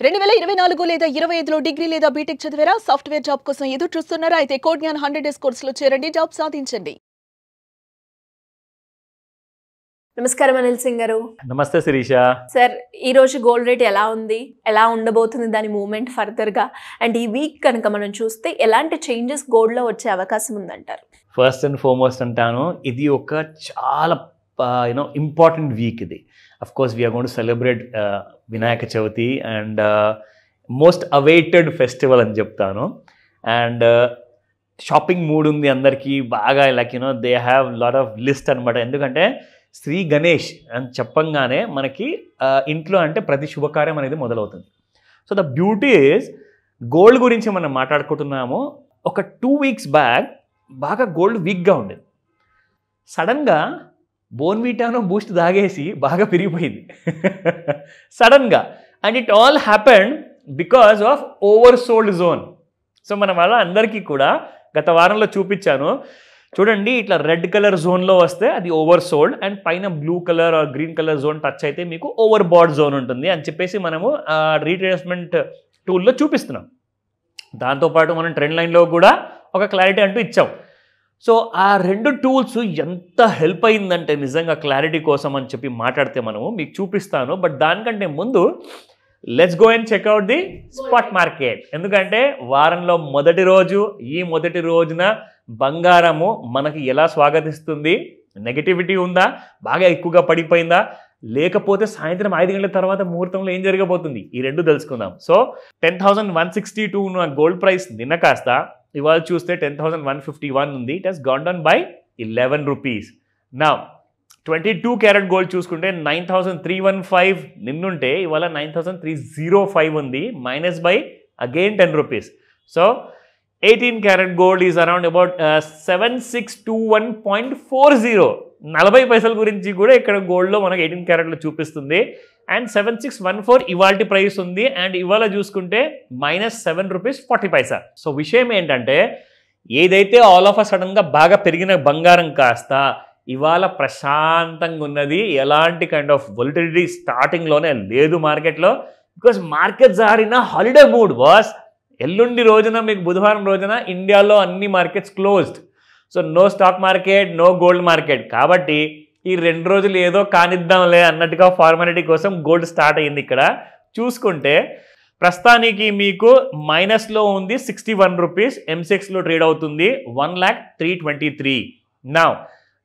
2024 లేదా 25లో డిగ్రీ లేదా బీటెక్ చదివారా? సాఫ్ట్వేర్ జాబ్ కోసం ఎదురు చూస్తున్నారా? అయితే కోడ్ జ్ఞాన్ 100 డేస్ కోర్సులో చేరండి, జాబ్ సాధించండి. నమస్కారం అనిల్ సింగ్ గారు. నమస్తే శిరీష. సార్, ఈ రోజు గోల్డ్ రేట్ ఎలా ఉంది, ఎలా ఉండబోతుంది దాని మూవ్మెంట్ ఫర్దర్గా, అండ్ ఈ వీక్ కనుక మనం చూస్తే ఎలాంటి చేంజెస్ గోల్డ్లో వచ్చే అవకాశం ఉందంటారు? ఫస్ట్ అండ్ ఫార్మోస్ట్ అంటాను, ఇది ఒక చాలా ఇంపార్టెంట్ వీక్. ఇది of course we're going to celebrate Vinayaka Chavithi and most awaited festival అని చెప్తాను. అండ్ షాపింగ్ మూడ్ ఉంది అందరికీ బాగా. Like they have lot of list అనమాట. ఎందుకంటే శ్రీ గణేష్ అని చెప్పంగానే మనకి ఇంట్లో అంటే ప్రతి శుభకార్యం అనేది మొదలవుతుంది. So the beauty is gold గురించి మనం మాట్లాడుకుంటున్నాము. ఒక 2 weeks బ్యాక్ బాగా గోల్డ్ వీక్గా ఉండేది. సడన్గా బోన్విటానో బూస్ట్ తాగేసి బాగా పెరిగిపోయింది సడన్గా. And it all happened because of over sold zone. So మన వల్ల అందరికీ కూడా గత వారంలో చూపించాను చూడండి. ఇట్లా రెడ్ కలర్ జోన్లో వస్తే అది ఓవర్ సోల్డ్, అండ్ పైన blue colour or green colour zone touch అయితే మీకు ఓవర్ బాడ్ జోన్ ఉంటుంది అని చెప్పేసి మనము రీట్రేస్మెంట్ టూల్లో చూపిస్తున్నాం. దాంతోపాటు మనం ట్రెండ్ లైన్లో కూడా ఒక క్లారిటీ అంటూ ఇచ్చాం. సో ఆ 2 టూల్స్ ఎంత హెల్ప్ అయిందంటే నిజంగా క్లారిటీ కోసం అని చెప్పి మాట్లాడితే మనము మీకు చూపిస్తాను. బట్ దానికంటే ముందు let's go and checkout the spot market. ఎందుకంటే వారంలో మొదటి రోజు, ఈ మొదటి రోజున బంగారము మనకి ఎలా స్వాగతిస్తుంది? నెగటివిటీ ఉందా? బాగా ఎక్కువగా పడిపోయిందా? లేకపోతే సాయంత్రం 5 గంటల తర్వాత ముహూర్తంలో ఏం జరగబోతుంది? ఈ 2 తెలుసుకుందాం. సో 10,162 ఉన్న గోల్డ్ ప్రైస్ నిన్న కాస్త ఇవాళ చూస్తే 10,151 ఉంది. It has gone down by 11 rupees. నా 22 క్యారెట్ గోల్డ్ చూసుకుంటే 9,315 నిన్నుంటే ఇవాళ 9,305 ఉంది, minus by again 10 rupees. So 18 carat gold is around about 7621.40. 40 పైసల గురించి కూడా ఇక్కడ గోల్డ్లో మనకు 18 క్యారెట్లో చూపిస్తుంది. అండ్ 7614 ఇవాల్టి ప్రైస్ ఉంది. అండ్ ఇవాళ చూసుకుంటే మైనస్ 7 రూపీస్ 40 పైసా. సో విషయం ఏంటంటే ఏదైతే ఆల్ ఆఫ్ అ సడన్గా బాగా పెరిగిన బంగారం కాస్త ఇవాళ ప్రశాంతంగా ఉన్నది. ఎలాంటి కైండ్ ఆఫ్ వొలటిలిటీ స్టార్టింగ్లోనే లేదు మార్కెట్లో. Because markets are in holiday mood boss. ఎల్లుండి రోజున మీకు బుధవారం రోజున ఇండియాలో అన్ని markets closed. So no stock market, no gold market. కాబట్టి ఈ 2 రోజులు ఏదో కానిద్దాంలే అన్నట్టుగా ఫార్మాలిటీ కోసం గోల్డ్ స్టార్ట్ అయ్యింది. ఇక్కడ చూసుకుంటే ప్రస్తుతానికి మీకు మైనస్లో ఉంది 61 రూపీస్. M6లో ట్రేడ్ అవుతుంది 1,03,23. Now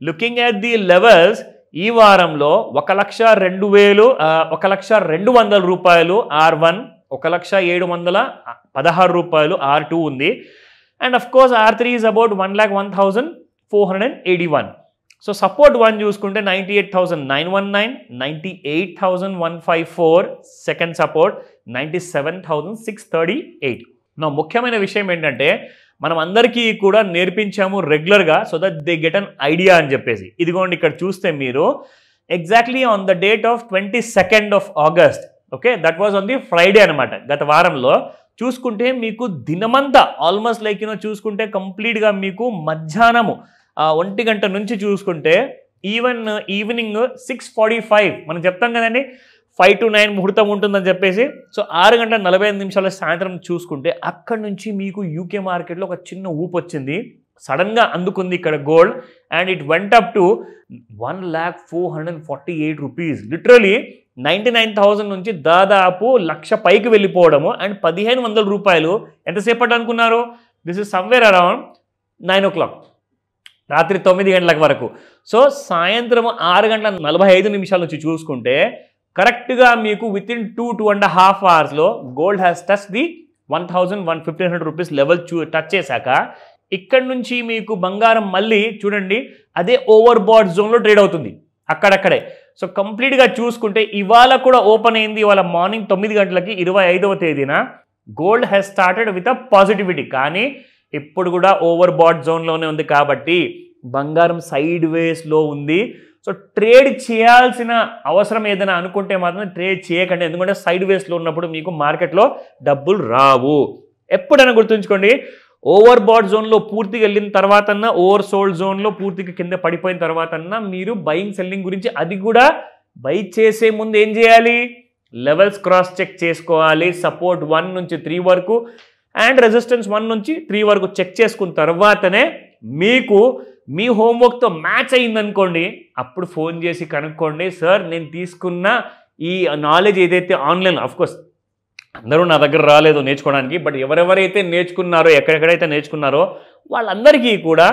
looking at the levels, ఈ వారంలో 1,02,200 రూపాయలు R1, 1,0716 రూపాయలు R2 ఉంది. And of course R3 is about 1,01,481. So support 1 చూసుకుంటే 98,919, 98,154. Second support 97,638. నా ముఖ్యమైన విషయం ఏంటంటే మనం అందరికీ కూడా నేర్పించాము రెగ్యులర్గా, so that they get an idea అని చెప్పేసి. ఇదిగోండి ఇక్కడ చూస్తే మీరు exactly on the date of 22nd of August, okay, that was on the Friday అనమాట. గత వారంలో చూసుకుంటే మీకు దినమంతా ఆల్మోస్ట్ లైక్ చూసుకుంటే కంప్లీట్గా మీకు మధ్యాహ్నము 1 గంట నుంచి చూసుకుంటే ఈవినింగ్ 6:45 మనం చెప్తాం కదండి 5 to 9 ముహూర్తం ఉంటుందని చెప్పేసి. సో 6:45 సాయంత్రం చూసుకుంటే అక్కడి నుంచి మీకు యూకే మార్కెట్లో ఒక చిన్న ఊపు వచ్చింది. సడన్గా అందుకుంది ఇక్కడ gold. And it went up to 1,04,48 rupees. Literally 99,000 నుంచి దాదాపు 1,00,000 పైకి వెళ్ళిపోవడము. అండ్ 1,500 రూపాయలు ఎంతసేపటి అనుకున్నారు? This is somewhere around 9 o'clock, రాత్రి 9 గంటల వరకు. సో సాయంత్రం 6:45 నుంచి చూసుకుంటే కరెక్ట్గా మీకు with in 2.5 hours gold has touch the 1,100-1,500 rupees level touch చేశాక ఇక్కడ నుంచి మీకు బంగారం మళ్ళీ చూడండి అదే ఓవర్ బాడ్ జోన్లో ట్రేడ్ అవుతుంది అక్కడక్కడే. సో కంప్లీట్గా చూసుకుంటే ఇవాళ కూడా ఓపెన్ అయింది. ఇవాళ మార్నింగ్ 9 గంటలకి 25వ తేదీన gold has started with a positivity. కానీ ఇప్పుడు కూడా ఓవర్ బాడ్ జోన్లోనే ఉంది కాబట్టి బంగారం సైడ్ వేస్లో ఉంది. సో ట్రేడ్ చేయాల్సిన అవసరం ఏదైనా అనుకుంటే మాత్రం ట్రేడ్ చేయకండి. ఎందుకంటే సైడ్ వేస్లో ఉన్నప్పుడు మీకు మార్కెట్లో డబ్బులు రావు. ఎప్పుడైనా గుర్తుంచుకోండి, ఓవర్ బాడ్ జోన్లో పూర్తిగా వెళ్ళిన తర్వాత, ఓవర్ సోల్డ్ జోన్లో పూర్తిగా కింద పడిపోయిన తర్వాత మీరు బయింగ్ సెల్లింగ్ గురించి అది కూడా బై చేసే ముందు ఏం చేయాలి? లెవెల్స్ క్రాస్ చెక్ చేసుకోవాలి. సపోర్ట్ 1 నుంచి 3 వరకు అండ్ రెసిస్టెన్స్ 1 నుంచి 3 వరకు చెక్ చేసుకున్న తర్వాతనే మీకు మీ హోంవర్క్తో మ్యాచ్ అయిందనుకోండి, అప్పుడు ఫోన్ చేసి కనుక్కోండి, సార్ నేను తీసుకున్న ఈ నాలెడ్జ్ ఏదైతే ఆన్లైన్, అఫ్కోర్స్ అందరూ నా దగ్గర రాలేదు నేర్చుకోవడానికి, బట్ ఎవరెవరైతే నేర్చుకున్నారో ఎక్కడెక్కడైతే నేర్చుకున్నారో వాళ్ళందరికీ కూడా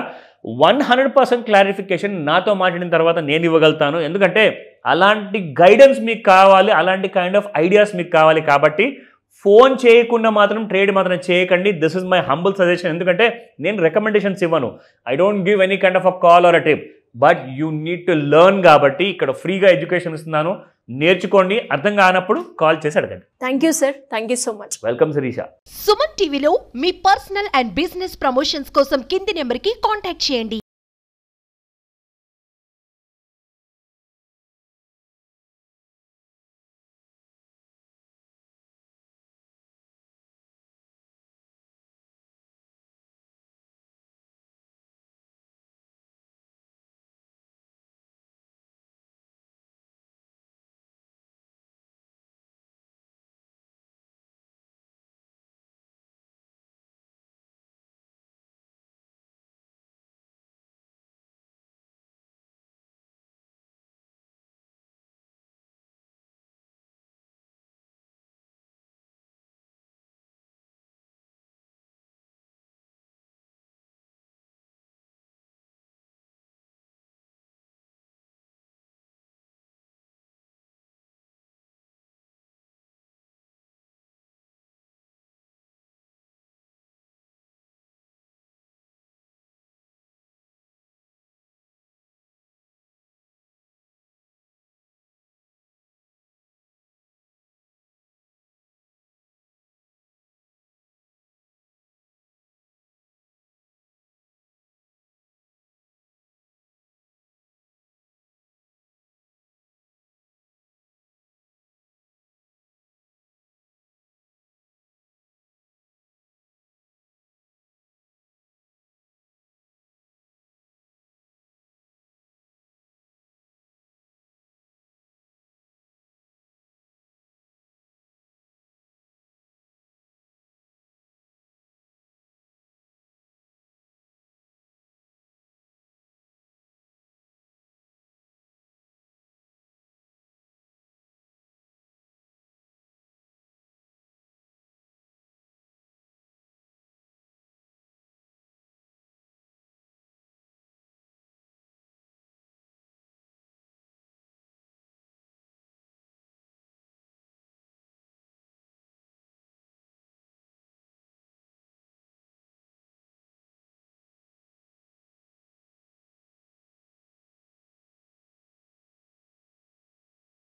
100% క్లారిఫికేషన్ నాతో మాట్లాడిన తర్వాత నేను ఇవ్వగలుగుతాను. ఎందుకంటే అలాంటి గైడెన్స్ మీకు కావాలి, అలాంటి కైండ్ ఆఫ్ ఐడియాస్ మీకు కావాలి. కాబట్టి ఫోన్ చేయకుండా మాత్రం ట్రేడ్ మాత్రం చేయకండి. This is my humble suggestion. ఎందుకంటే నేను రికమెండేషన్స్ ఇవ్వను. I don't give any kind of a call or a tip, but you need to learn. కాబట్టి ఇక్కడ ఫ్రీగా ఎడ్యుకేషన్ ఇస్తున్నాను, నేర్చుకోండి. అర్థం కానప్పుడు కాల్ చేసి అడగండి. Thank you sir, thank you so much. Welcome Shirisha. Suman టీవీలో మీ పర్సనల్ అండ్ బిజినెస్ ప్రమోషన్స్ కోసం కింది నెంబర్కి కాంటాక్ట్ చేయండి.